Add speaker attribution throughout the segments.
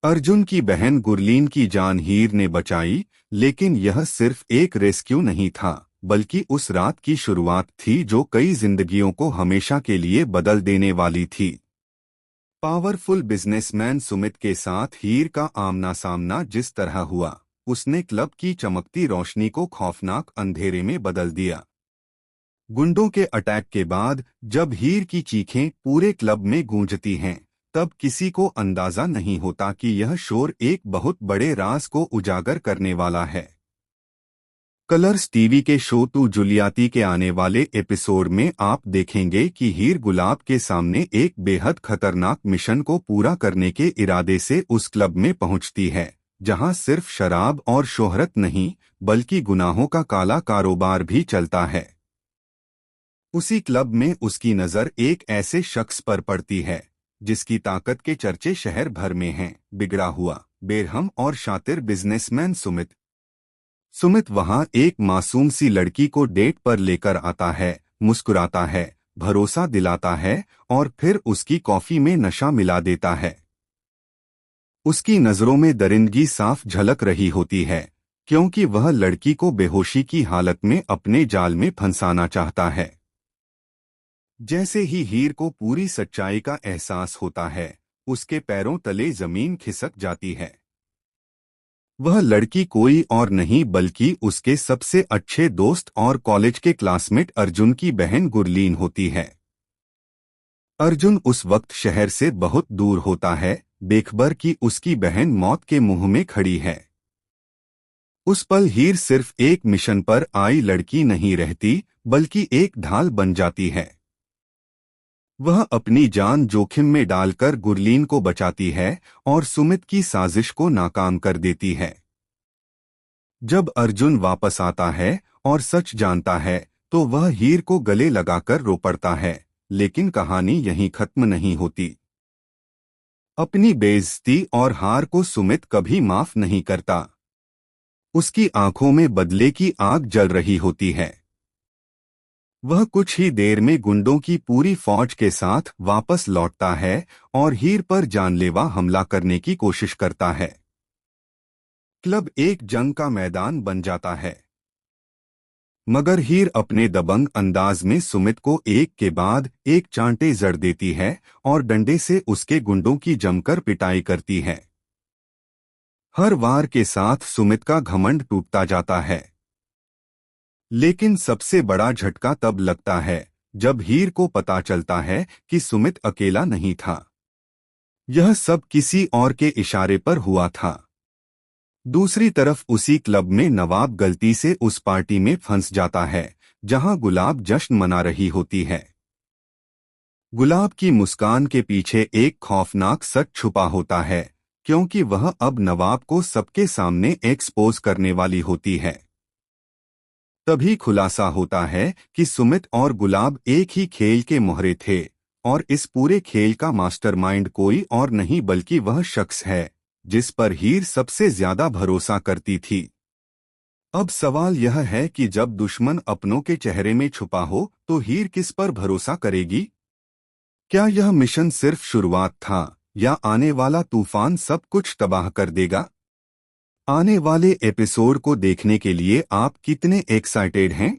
Speaker 1: अर्जुन की बहन गुरलीन की जान हीर ने बचाई, लेकिन यह सिर्फ एक रेस्क्यू नहीं था, बल्कि उस रात की शुरुआत थी जो कई जिंदगियों को हमेशा के लिए बदल देने वाली थी। पावरफुल बिजनेसमैन सुमित के साथ हीर का आमना सामना जिस तरह हुआ, उसने क्लब की चमकती रोशनी को खौफनाक अंधेरे में बदल दिया। गुंडों के अटैक के बाद जब हीर की चीखें पूरे क्लब में गूंजती हैं, तब किसी को अंदाजा नहीं होता कि यह शोर एक बहुत बड़े राज को उजागर करने वाला है। कलर्स टीवी के शो तू जुलियाती के आने वाले एपिसोड में आप देखेंगे कि हीर गुलाब के सामने एक बेहद खतरनाक मिशन को पूरा करने के इरादे से उस क्लब में पहुंचती है, जहां सिर्फ शराब और शोहरत नहीं, बल्कि गुनाहों का काला कारोबार भी चलता है। उसी क्लब में उसकी नज़र एक ऐसे शख्स पर पड़ती है जिसकी ताकत के चर्चे शहर भर में हैं, बिगड़ा हुआ, बेरहम और शातिर बिजनेसमैन सुमित। सुमित वहां एक मासूम सी लड़की को डेट पर लेकर आता है, मुस्कुराता है, भरोसा दिलाता है और फिर उसकी कॉफी में नशा मिला देता है। उसकी नजरों में दरिंदगी साफ झलक रही होती है, क्योंकि वह लड़की को बेहोशी की हालत में अपने जाल में फंसाना चाहता है। जैसे ही हीर को पूरी सच्चाई का एहसास होता है, उसके पैरों तले जमीन खिसक जाती है। वह लड़की कोई और नहीं बल्कि उसके सबसे अच्छे दोस्त और कॉलेज के क्लासमेट अर्जुन की बहन गुरलीन होती है। अर्जुन उस वक्त शहर से बहुत दूर होता है, बेखबर कि उसकी बहन मौत के मुंह में खड़ी है। उस पल हीर सिर्फ एक मिशन पर आई लड़की नहीं रहती, बल्कि एक ढाल बन जाती है। वह अपनी जान जोखिम में डालकर गुरलीन को बचाती है और सुमित की साजिश को नाकाम कर देती है। जब अर्जुन वापस आता है और सच जानता है, तो वह हीर को गले लगाकर रो पड़ता है, लेकिन कहानी यहीं खत्म नहीं होती। अपनी बेइज्जती और हार को सुमित कभी माफ नहीं करता। उसकी आंखों में बदले की आग जल रही होती है। वह कुछ ही देर में गुंडों की पूरी फौज के साथ वापस लौटता है और हीर पर जानलेवा हमला करने की कोशिश करता है। क्लब एक जंग का मैदान बन जाता है, मगर हीर अपने दबंग अंदाज में सुमित को एक के बाद एक चांटे जड़ देती है और डंडे से उसके गुंडों की जमकर पिटाई करती है। हर वार के साथ सुमित का घमंड टूटता जाता है, लेकिन सबसे बड़ा झटका तब लगता है जब हीर को पता चलता है कि सुमित अकेला नहीं था। यह सब किसी और के इशारे पर हुआ था। दूसरी तरफ उसी क्लब में नवाब गलती से उस पार्टी में फंस जाता है जहां गुलाब जश्न मना रही होती है। गुलाब की मुस्कान के पीछे एक खौफनाक सच छुपा होता है, क्योंकि वह अब नवाब को सबके सामने एक्सपोज करने वाली होती है। तभी खुलासा होता है कि सुमित और गुलाब एक ही खेल के मोहरे थे और इस पूरे खेल का मास्टरमाइंड कोई और नहीं बल्कि वह शख्स है जिस पर हीर सबसे ज्यादा भरोसा करती थी। अब सवाल यह है कि जब दुश्मन अपनों के चेहरे में छुपा हो तो हीर किस पर भरोसा करेगी? क्या यह मिशन सिर्फ शुरुआत था या आने वाला तूफान सब कुछ तबाह कर देगा? आने वाले एपिसोड को देखने के लिए आप कितने एक्साइटेड हैं?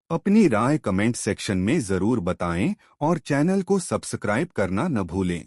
Speaker 1: अपनी राय कमेंट सेक्शन में जरूर बताएं और चैनल को सब्सक्राइब करना न भूलें।